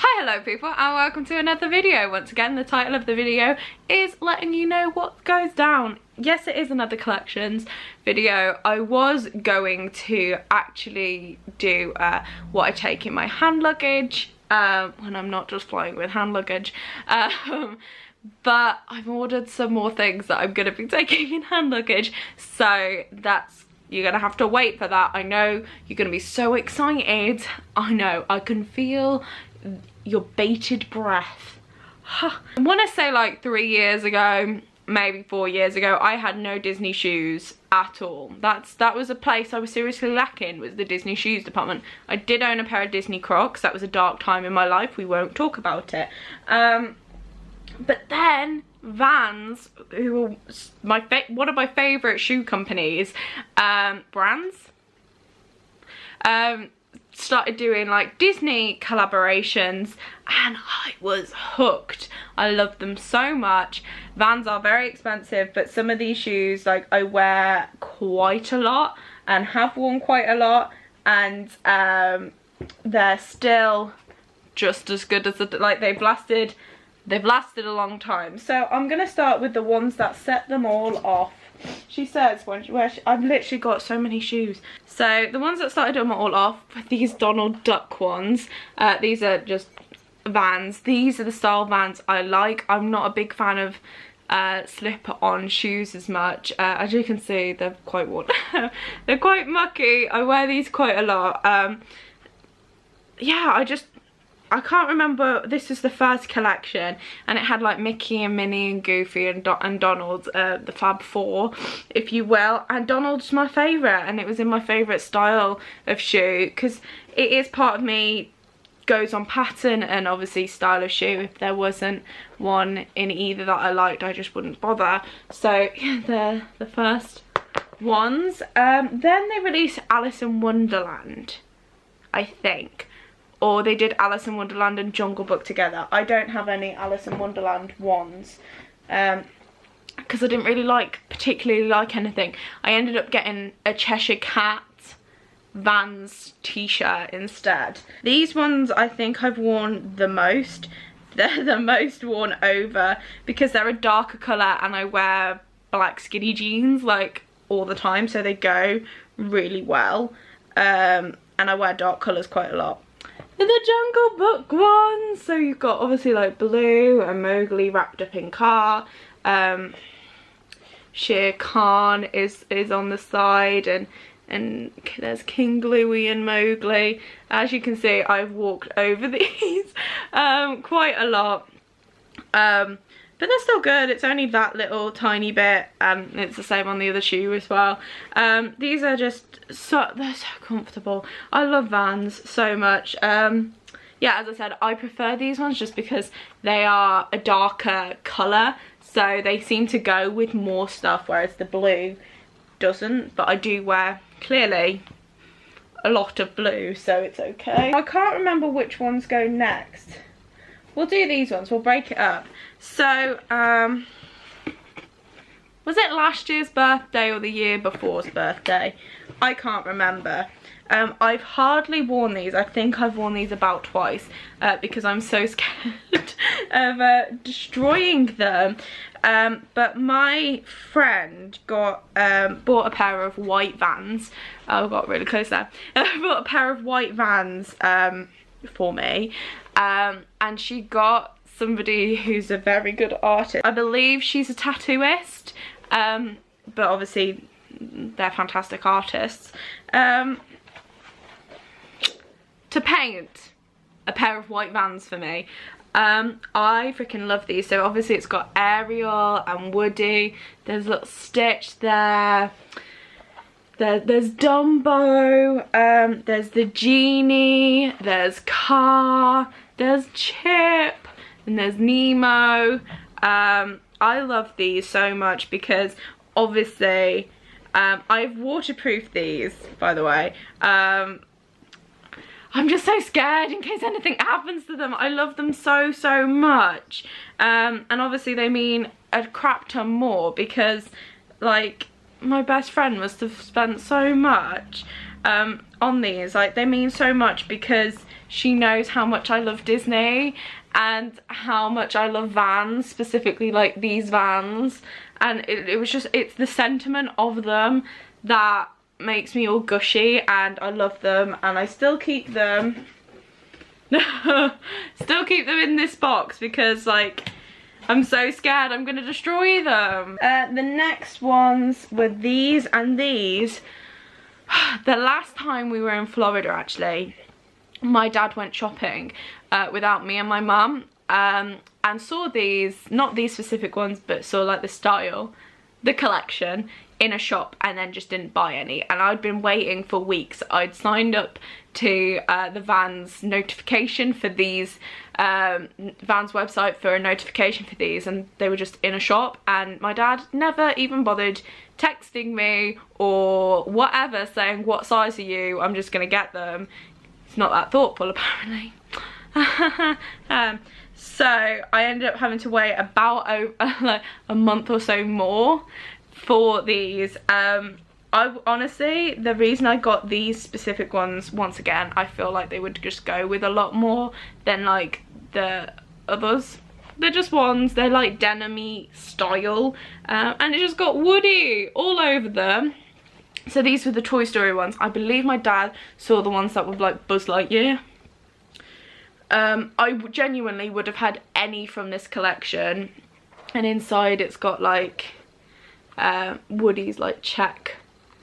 Hi, hello people, and welcome to another video. Once again, the title of the video is letting you know what goes down. Yes, it is another collections video. I was going to actually do what I take in my hand luggage when I'm not just flying with hand luggage, but I've ordered some more things that I'm going to be taking in hand luggage, so you're gonna have to wait for that. I know you're gonna be so excited. I know, I can feel your bated breath. I want to say like 3 years ago, maybe 4 years ago, I had no Disney shoes at all. That was a place I was seriously lacking, was the Disney shoes department. I did own a pair of Disney Crocs. That was a dark time in my life. We won't talk about it. But then Vans, who are one of my favourite shoe companies, brands, started doing like Disney collaborations, and I was hooked. I love them so much. Vans are very expensive, but some of these shoes, like, I wear quite a lot and have worn quite a lot, and they're still just as good as they've lasted a long time. So I'm gonna start with the ones that set them all off. She says I've literally got so many shoes. So the ones that started them all off were these Donald Duck ones. These are just Vans. These are the style Vans I like. I'm not a big fan of slip-on shoes as much. As you can see, they're quite worn. They're quite mucky. I wear these quite a lot. Yeah, I can't remember. This is the first collection, and it had like Mickey and Minnie and Goofy and Donald, the Fab Four, if you will. And Donald's my favourite, and it was in my favourite style of shoe, because it is part of me, goes on pattern and obviously style of shoe. If there wasn't one in either that I liked, I just wouldn't bother. So yeah, they're the first ones. Then they released Alice in Wonderland, I think. Or they did Alice in Wonderland and Jungle Book together. I don't have any Alice in Wonderland ones, because I didn't really particularly like anything. I ended up getting a Cheshire Cat Vans t-shirt instead. These ones I think I've worn the most. They're the most worn over because they're a darker colour, and I wear black skinny jeans like all the time, so they go really well. And I wear dark colours quite a lot. The Jungle Book ones, so you've got obviously like Blue and Mowgli wrapped up in Car. Shere Khan is on the side, and there's King Bluey and Mowgli. As you can see, I've walked over these quite a lot, but they're still good. It's only that little tiny bit, and it's the same on the other shoe as well. These are just they're so comfortable. I love Vans so much. Yeah, as I said, I prefer these ones just because they are a darker colour, so they seem to go with more stuff, whereas the blue doesn't. But I do wear, clearly, a lot of blue, so it's okay. I can't remember which ones go next. We'll do these ones, we'll break it up. So, was it last year's birthday or the year before's birthday? I can't remember. I've hardly worn these. I think I've worn these about twice because I'm so scared of destroying them. But my friend bought a pair of white Vans. Oh, I got really close there. Bought a pair of white Vans for me. And she got somebody who's a very good artist. I believe she's a tattooist, but obviously they're fantastic artists. To paint a pair of white Vans for me. I freaking love these. So obviously it's got Ariel and Woody. There's a little Stitch there. There's Dumbo, there's the Genie, there's Car, there's Chip, and there's Nemo. I love these so much because obviously I've waterproofed these, by the way. I'm just so scared in case anything happens to them. I love them so much. And obviously they mean a crap ton more because, like, my best friend must have spent so much on these. Like, they mean so much because she knows how much I love Disney and how much I love Vans, specifically like these Vans, and it was just, it's the sentiment of them that makes me all gushy, and I love them, and I still keep them still keep them in this box because, like, I'm so scared I'm gonna destroy them. The next ones were these and these. The last time we were in Florida, actually, my dad went shopping without me and my mum, and saw these, not these specific ones, but saw like the style, the collection in a shop, and then just didn't buy any. And I'd been waiting for weeks. I'd signed up to the Vans notification for these, Vans website for a notification for these, and they were just in a shop, and my dad never even bothered texting me or whatever saying, what size are you, I'm just gonna get them. It's not that thoughtful, apparently. So I ended up having to wait about like a month or so more for these. I honestly, the reason I got these specific ones, once again, I feel like they would just go with a lot more than like the others. They're just ones, they're like denim-y style, and it just got Woody all over them. So these were the Toy Story ones. I believe my dad saw the ones that were like Buzz Lightyear. I genuinely would have had any from this collection, and inside it's got like Woody's like check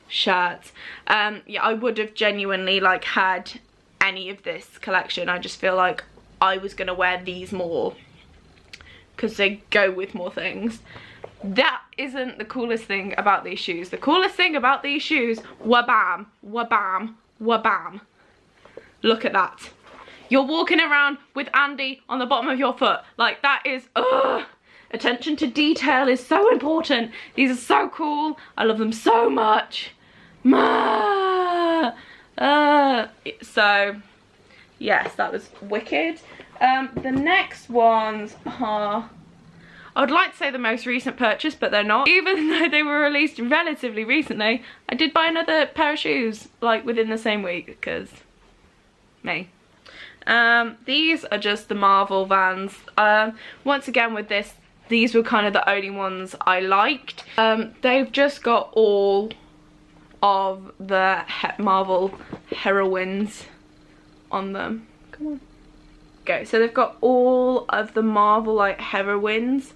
shirts. Yeah, I would have genuinely like had any of this collection. I just feel like I was gonna wear these more because they go with more things. That isn't the coolest thing about these shoes. The coolest thing about these shoes, wabam, wabam, wabam. Look at that. You're walking around with Andy on the bottom of your foot. Like, that is, ugh. Attention to detail is so important. These are so cool. I love them so much. So, yes, that was wicked. The next ones are, I would like to say the most recent purchase, but they're not. Even though they were released relatively recently, I did buy another pair of shoes, like, within the same week, because me. These are just the Marvel Vans. Once again with this, these were kind of the only ones I liked. They've just got all of the Marvel heroines on them. Come on. Okay, so they've got all of the Marvel like heroines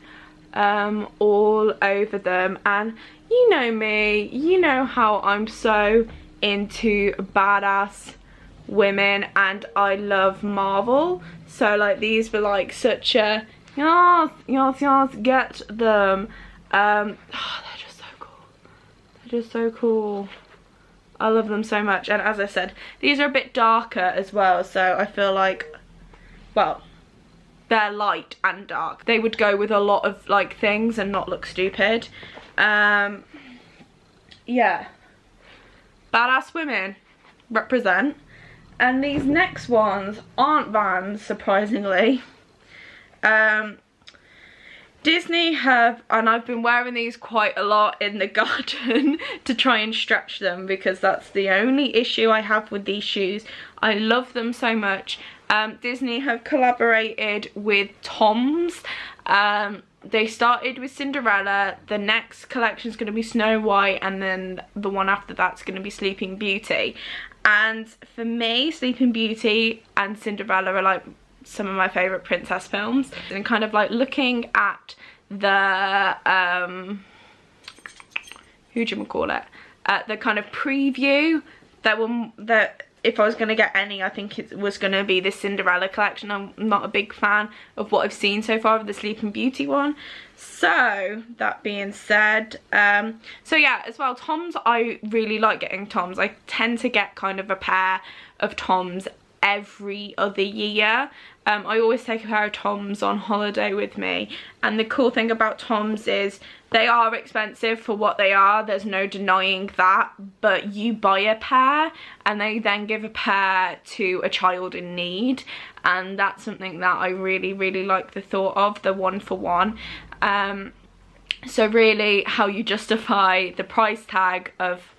all over them, and you know me, you know how I'm so into badass women, and I love Marvel, so like these were like such a yes, yes, yes, get them. Oh, they're just so cool. They're just so cool. I love them so much, and as I said, these are a bit darker as well, so I feel like, well, they're light and dark. They would go with a lot of like things and not look stupid. Yeah, badass women represent. And these next ones aren't Vans, surprisingly. Disney have, and I've been wearing these quite a lot in the garden to try and stretch them, because that's the only issue I have with these shoes. I love them so much. Disney have collaborated with Tom's. They started with Cinderella, the next collection is going to be Snow White, and then the one after that's going to be Sleeping Beauty. And for me, Sleeping Beauty and Cinderella are like some of my favourite princess films. And kind of like looking at the, the kind of preview, that if I was going to get any, I think it was going to be the Cinderella collection. I'm not a big fan of what I've seen so far of the Sleeping Beauty one. So, that being said, so yeah, as well, Tom's, I really like getting Tom's. I tend to get kind of a pair of Tom's every other year. I always take a pair of Tom's on holiday with me, and the cool thing about Tom's is they are expensive for what they are, there's no denying that, but you buy a pair and they then give a pair to a child in need, and that's something that I really, really like the thought of, the one for one. So really how you justify the price tag of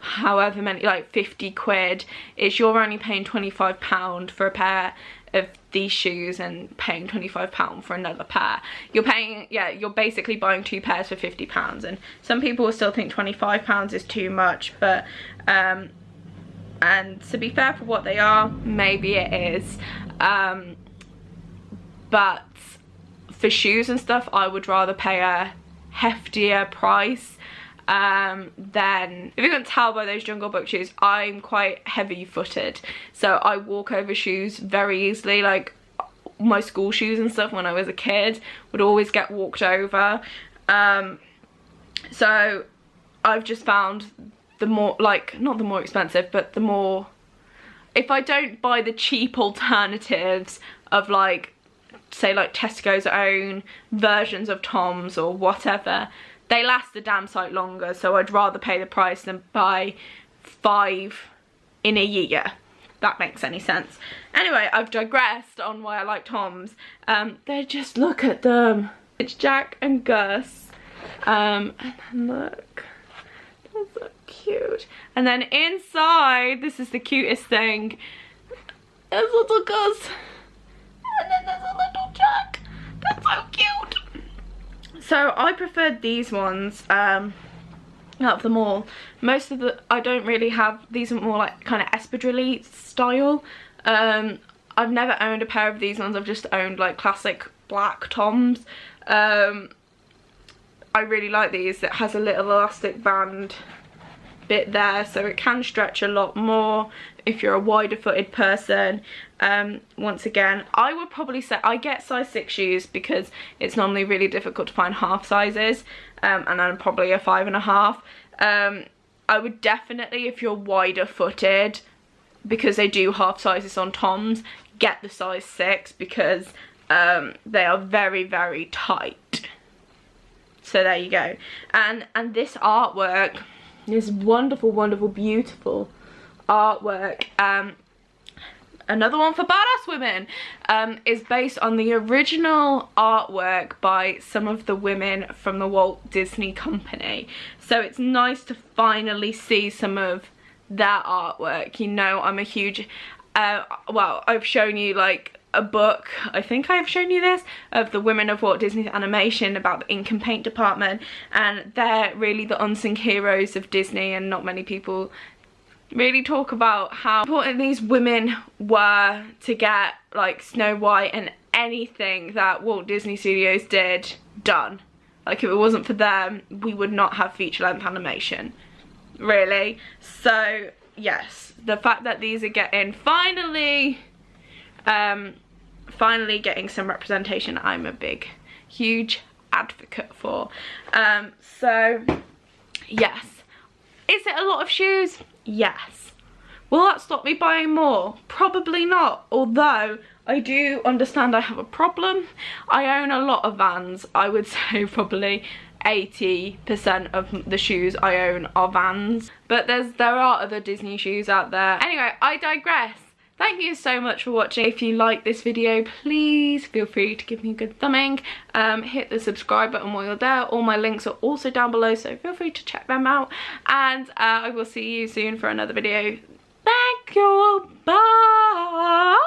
however many, like 50 quid, is you're only paying £25 for a pair of these shoes and paying £25 for another pair. You're paying, yeah, you're basically buying 2 pairs for £50, and some people will still think £25 is too much, but and to be fair, for what they are, maybe it is, but for shoes and stuff, I would rather pay a heftier price. Then, if you can't tell by those Jungle Book shoes, I'm quite heavy footed, so I walk over shoes very easily. Like my school shoes and stuff when I was a kid would always get walked over, so I've just found the more, like, not the more expensive, but the more, if I don't buy the cheap alternatives of, like, say like Tesco's own versions of Tom's or whatever, they last a damn sight longer, so I'd rather pay the price than buy 5 in a year. That makes any sense. Anyway, I've digressed on why I like Tom's. They just, look at them. It's Jack and Gus. And then look, they're so cute. And then inside, this is the cutest thing. There's little Gus. And then there's a little Jack. That's so cute. So I preferred these ones out of them all. Most of the, I don't really have, these are more like kind of espadrille style. I've never owned a pair of these ones, I've just owned like classic black Toms. I really like these. It has a little elastic band bit there, so it can stretch a lot more if you're a wider footed person. Once again, I would probably say I get size 6 shoes because it's normally really difficult to find half sizes, and I'm probably a 5.5. I would definitely, if you're wider footed, because they do half sizes on Tom's, get the size 6 because they are very, very tight. So there you go. And this artwork, this wonderful, wonderful, beautiful artwork, another one for badass women, is based on the original artwork by some of the women from the Walt Disney Company. So it's nice to finally see some of that artwork. You know, I'm a huge, well, I've shown you like a book, I think I've shown you this, of the women of Walt Disney Animation about the ink and paint department, and they're really the unsung heroes of Disney, and not many people really talk about how important these women were to get like Snow White and anything that Walt Disney Studios did done. Like if it wasn't for them, we would not have feature-length animation, really. So yes, the fact that these are getting finally getting some representation, I'm a big, huge advocate for. So yes, is it a lot of shoes? Yes. Will that stop me buying more? Probably not, although I do understand I have a problem. I own a lot of Vans. I would say probably 80% of the shoes I own are Vans, but there are other Disney shoes out there. Anyway, I digress. Thank you so much for watching. If you like this video, please feel free to give me a good thumbing. Hit the subscribe button while you're there. All my links are also down below, so feel free to check them out. And I will see you soon for another video. Thank you. Bye.